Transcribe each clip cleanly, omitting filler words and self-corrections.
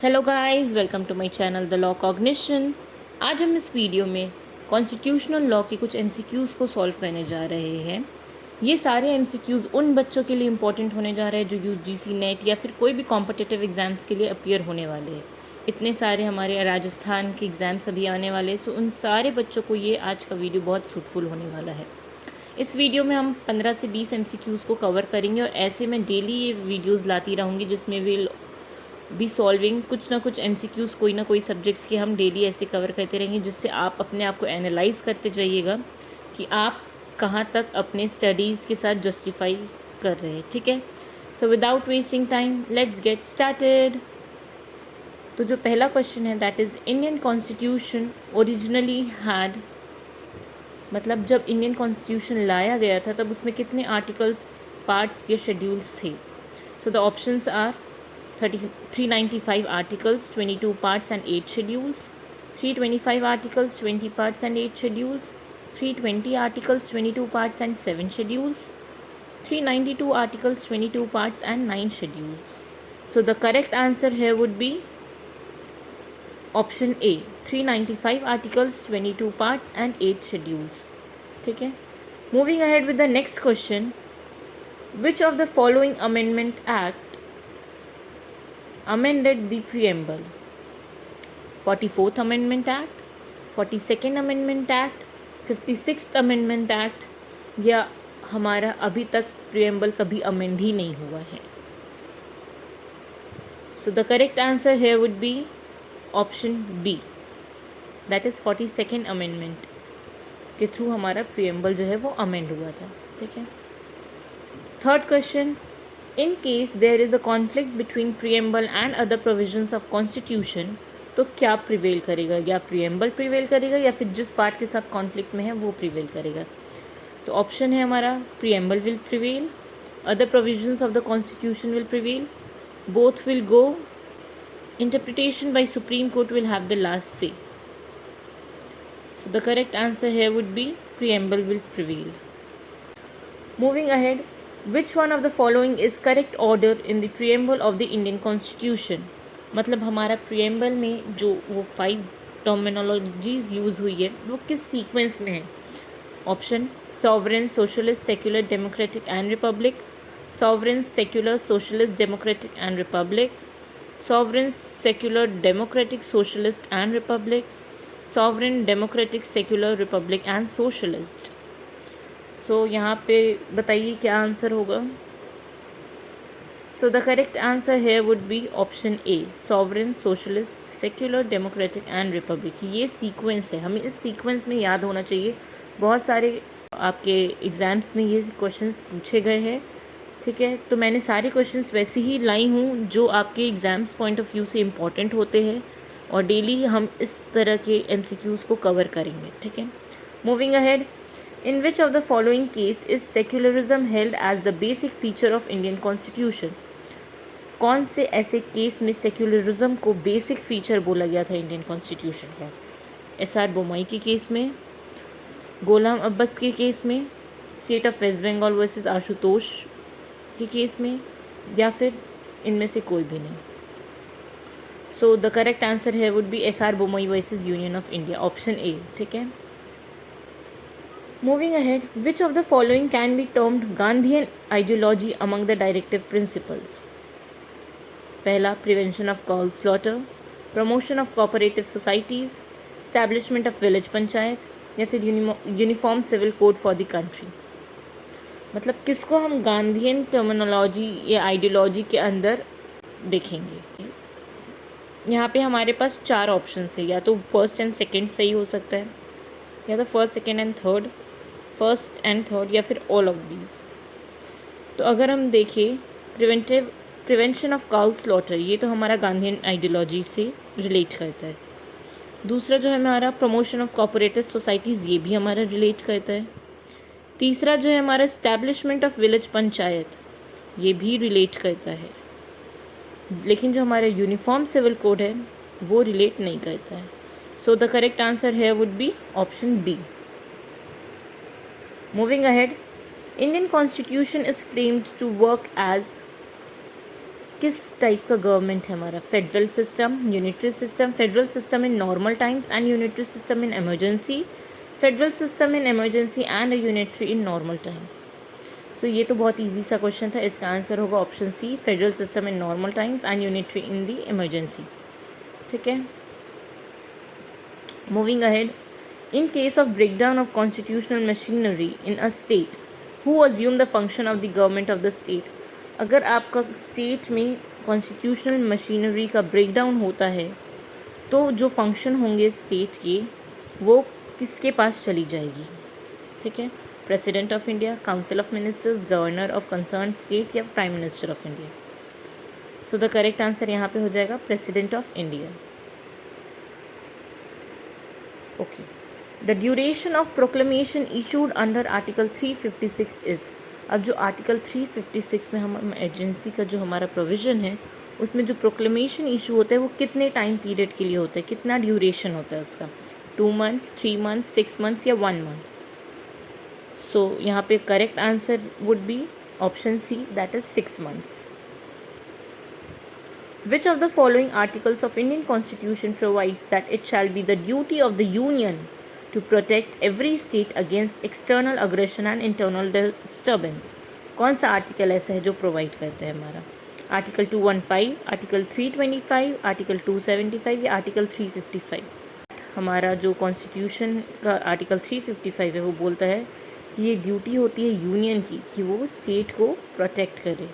Hello guys, welcome to my channel the law cognition. आज हम इस वीडियो में कॉन्स्टिट्यूशनल लॉ के कुछ एमसीक्यूज़ को सॉल्व करने जा रहे हैं। ये सारे एमसीक्यूज़ उन बच्चों के लिए इम्पोर्टेंट होने जा रहे हैं जो यूजीसी नेट या फिर कोई भी कॉम्पिटिटिव एग्ज़ाम्स के लिए अपीयर होने वाले हैं। इतने सारे हमारे राजस्थान के एग्ज़ाम्स अभी आने वाले हैं, सो उन सारे बच्चों को ये आज का वीडियो बहुत फ्रूटफुल होने वाला है। इस वीडियो में हम 15 से 20 एमसीक्यूज़ को कवर करेंगे और ऐसे मैं डेली ये वीडियोज़ लाती रहूँगी जिसमें विल बी सॉल्विंग कुछ ना कुछ एमसीक्यूज़ कोई ना कोई सब्जेक्ट्स के हम डेली ऐसे कवर करते रहेंगे, जिससे आप अपने आप को एनालाइज करते जाइएगा कि आप कहाँ तक अपने स्टडीज़ के साथ जस्टिफाई कर रहे हैं। ठीक है, so without wasting time let's get started. तो जो पहला क्वेश्चन है that is Indian constitution originally had, मतलब जब इंडियन कॉन्स्टिट्यूशन लाया गया था तब उसमें कितने आर्टिकल्स, पार्ट्स या शेड्यूल्स थे। So the options are 395 articles, 22 parts and 8 schedules, 325 articles, 20 parts and 8 schedules, 320 articles, 22 parts and 7 schedules, 392 articles, 22 parts and 9 schedules. So the correct answer here would be option A, 395 articles, 22 parts and 8 schedules. ठीक है, moving ahead with the next question. Which of the following amendment act amended the preamble? 44th Amendment Act, 42nd Amendment Act, 56th Amendment Act, या हमारा अभी तक preamble कभी amend ही नहीं हुआ है। So the correct answer here would be option B, that is 42nd Amendment के through हमारा preamble जो है वो amend हुआ था। ठीक है, third question, in case there is a conflict between preamble and other provisions of constitution, तो क्या प्रिवेल करेगा, या प्रीएम्बल प्रिवेल करेगा या फिर जिस पार्ट के साथ कॉन्फ्लिक्ट में है वो प्रिवेल करेगा। तो ऑप्शन है हमारा preamble will prevail, other provisions of the constitution will prevail, both will go, interpretation by Supreme Court will have the last say. So the correct answer here would be preamble will prevail. Moving ahead, which one of the following is correct order in the preamble of the Indian constitution, मतलब हमारा preamble में जो वो 5 terminologies use हुई है वो किस sequence में है। Option sovereign, socialist, secular, democratic and republic, sovereign, secular, socialist, democratic and republic, sovereign, secular, democratic, socialist and republic, sovereign, democratic, secular, republic and socialist. So यहाँ पे बताइए क्या आंसर होगा। So the correct answer here would be option A, sovereign, socialist, secular, democratic and republic. ये sequence है, हमें इस sequence में याद होना चाहिए। बहुत सारे आपके एग्ज़ाम्स में ये क्वेश्चंस पूछे गए हैं। ठीक है, तो मैंने सारे क्वेश्चंस वैसे ही लाई हूँ जो आपके एग्ज़ाम्स पॉइंट ऑफ व्यू से इम्पॉर्टेंट होते हैं, और डेली हम इस तरह के MCQs को कवर करेंगे। ठीक है, moving ahead, in which of the following case is secularism held as the basic feature of Indian Constitution? कौन से ऐसे केस में सेक्युलरिज्म को बेसिक फीचर बोला गया था इंडियन कॉन्स्टिट्यूशन का। SR बोमाई के केस में, गुलाम अब्बास के केस में, state of West Bengal versus Ashutosh के केस में, या फिर इनमें से कोई भी नहीं। सो द करेक्ट आंसर है would B SR Bommai versus union of India, option A. ठीक है, moving ahead, which of the following can be termed Gandhian ideology among the directive principles? पहला, prevention of cow slaughter, promotion of cooperative societies, establishment of village panchayat, या फिर uniform civil code for the country. मतलब किसको हम Gandhian terminology या ideology के अंदर देखेंगे। यहाँ पे हमारे पास 4 ऑप्शंस है, या तो फर्स्ट एंड सेकंड सही हो सकता है, या तो first, second and third, first and third, या फिर ऑल ऑफ दीज। तो अगर हम देखें प्रिवेंशन ऑफ काउ स्लॉटर, ये तो हमारा गांधीयन आइडियोलॉजी से रिलेट करता है। दूसरा जो है हमारा प्रमोशन ऑफ कोऑपरेटिव सोसाइटीज़, ये भी हमारा रिलेट करता है। तीसरा जो है हमारा इस्टेब्लिशमेंट ऑफ विलेज पंचायत, ये भी रिलेट करता है। लेकिन जो हमारा यूनिफॉर्म सिविल कोड है वो रिलेट नहीं करता है। सो the correct answer here would be option B. Moving ahead, Indian Constitution is framed to work as किस टाइप का गवर्नमेंट है हमारा, federal system, unitary system, federal system in normal times and unitary system in emergency, federal system in emergency and unitary in normal time. So ये तो बहुत easy सा question था, इसका आंसर होगा option C, federal system in normal times and unitary in the emergency. ठीक है, moving ahead, in case of breakdown of constitutional machinery in a state, who assume the function of the government of the state. अगर आपका state में constitutional machinery का breakdown होता है तो जो फंक्शन होंगे स्टेट के वो किसके पास चली जाएगी। ठीक है, president of India, council of ministers, governor of concern state या prime minister of India. So the correct answer यहाँ पे हो जाएगा president of India. Okay, the duration of proclamation issued under article 356 is. अब जो आर्टिकल 356 में हम agency का जो हमारा प्रोविज़न है उसमें जो प्रोक्लेमेशन इशू होता है वो कितने टाइम पीरियड के लिए होता है, कितना ड्यूरेशन होता है उसका, 2 मंथ्स, 3 मंथ्स, 6 मंथ्स या 1 मंथ। सो यहाँ पे correct answer would be option C, that is 6 months. Which of the following articles of Indian Constitution provides that it shall be the duty of the Union to protect every state against external aggression and internal disturbance? कौन सा article ऐसा है जो provide करता है हमारा, article 215, article 325, article 275 या article 355? हमारा जो कॉन्स्टिट्यूशन का आर्टिकल 355 है वो बोलता है कि ये ड्यूटी होती है यूनियन की कि वो स्टेट को प्रोटेक्ट करे,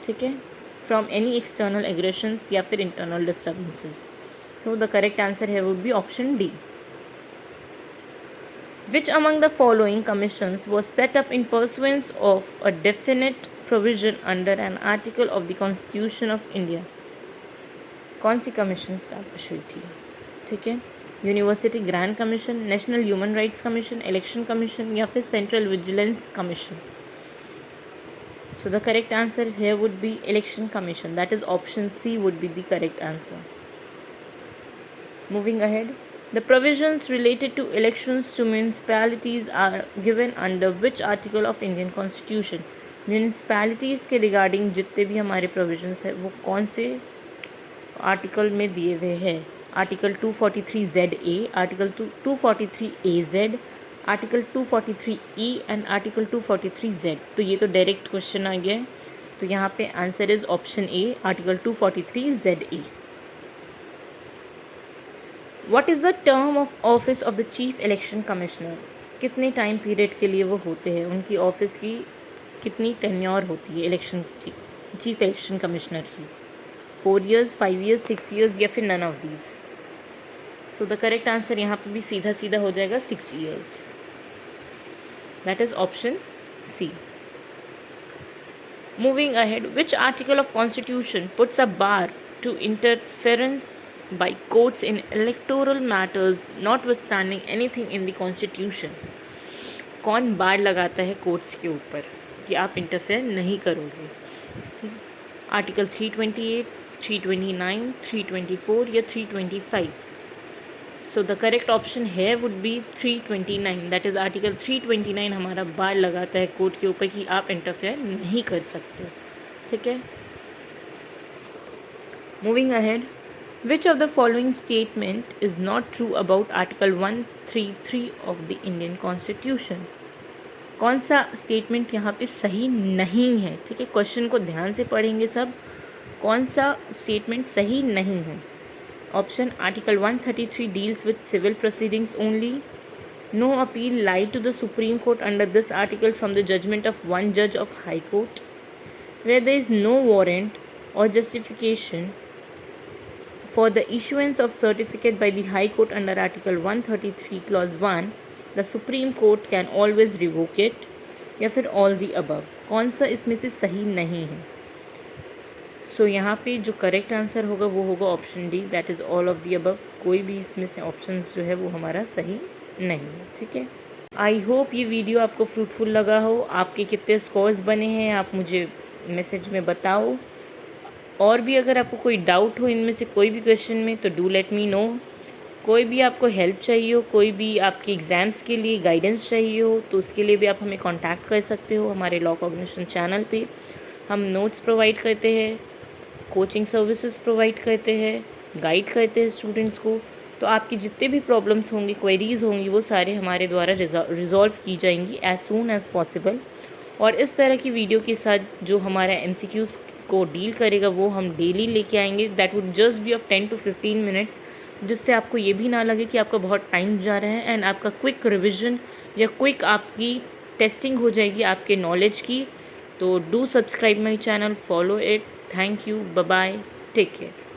ठीक है, फ्रॉम एनी एक्सटर्नल एग्रेशंस या फिर internal disturbances. So the correct answer है would be option D. Which among the following commissions was set up in pursuance of a definite provision under an article of the Constitution of India? कौन C commission establish हुई थी? ठीक है, university grant commission, national human rights commission, election commission या फिर central vigilance commission. So the correct answer here would be election commission, that is option C would be the correct answer. Moving ahead, the provisions related to elections to municipalities are given under which article of Indian Constitution? Municipalities के regarding जितने भी हमारे provisions है वो कौन से article में दिए हुए हैं? Article 243ZA, article 243AZ, article 243E and article 243Z। तो ये तो डायरेक्ट क्वेश्चन आ गया है, तो यहाँ पे answer is option A, article 243ZA। What is the term of office of the chief election commissioner? कितने टाइम पीरियड के लिए वो होते हैं, उनकी ऑफिस की कितनी टेन्योर होती है इलेक्शन की, चीफ इलेक्शन कमिश्नर की? 4 years, 5 years, 6 years या फिर none of these? So the correct answer यहाँ पे भी सीधा सीधा हो जाएगा 6 years, that is option C. Moving ahead, which article of Constitution puts a bar to interference by courts in electoral matters notwithstanding anything in the Constitution? कौन बार लगाता है कोर्ट्स के ऊपर कि आप इंटरफेयर नहीं करोगे? आर्टिकल 328, 329, 324 या 325? सो द करेक्ट ऑप्शन है would B 329, that is article 329 हमारा बार लगाता है कोर्ट के ऊपर कि आप इंटरफेयर नहीं कर सकते। ठीक है, moving ahead, which of the following statement is not true about article 133 of the Indian constitution? कौन सा स्टेटमेंट यहाँ पे सही नहीं है? ठीक है, क्वेश्चन को ध्यान से पढ़ेंगे सब, कौन सा स्टेटमेंट सही नहीं है। Option Article 133 deals with civil proceedings only. No appeal lie to the Supreme Court under this article from the judgment of one judge of High Court. Where there is no warrant or justification for the issuance of certificate by the High Court under Article 133 Clause 1, the Supreme Court can always revoke it. या फिर all the above? कौन सा इसमें से सही नहीं है? सो यहाँ पे जो करेक्ट आंसर होगा वो होगा option D, that is all of the above. कोई भी इसमें से ऑप्शंस जो है वो हमारा सही नहीं है। ठीक है, आई होप ये वीडियो आपको फ्रूटफुल लगा हो। आपके कितने स्कोर्स बने हैं आप मुझे मैसेज में बताओ, और भी अगर आपको कोई डाउट हो इनमें से कोई भी क्वेश्चन में तो डू लेट मी नो। कोई भी आपको हेल्प चाहिए हो, कोई भी आपके एग्ज़ाम्स के लिए गाइडेंस चाहिए हो तो उसके लिए भी आप हमें कॉन्टैक्ट कर सकते हो। हमारे लॉ कॉग्निशन चैनल पे हम नोट्स प्रोवाइड करते हैं, कोचिंग सर्विसेज प्रोवाइड करते हैं, गाइड करते हैं स्टूडेंट्स को। तो आपकी जितने भी प्रॉब्लम्स होंगी, क्वेरीज़ होंगी, वो सारे हमारे द्वारा रिजॉल्व की जाएंगी एज सून एज़ पॉसिबल। और इस तरह की वीडियो के साथ जो हमारा MCQs को डील करेगा वो हम डेली लेके आएंगे। That would just be of 10 to 15 minutes, जिससे आपको ये भी ना लगे कि आपका बहुत टाइम जा रहा है, एंड आपका क्विक रिविजन या क्विक आपकी टेस्टिंग हो जाएगी आपके नॉलेज की। तो do subscribe my channel, follow it. Thank you, bye bye, take care.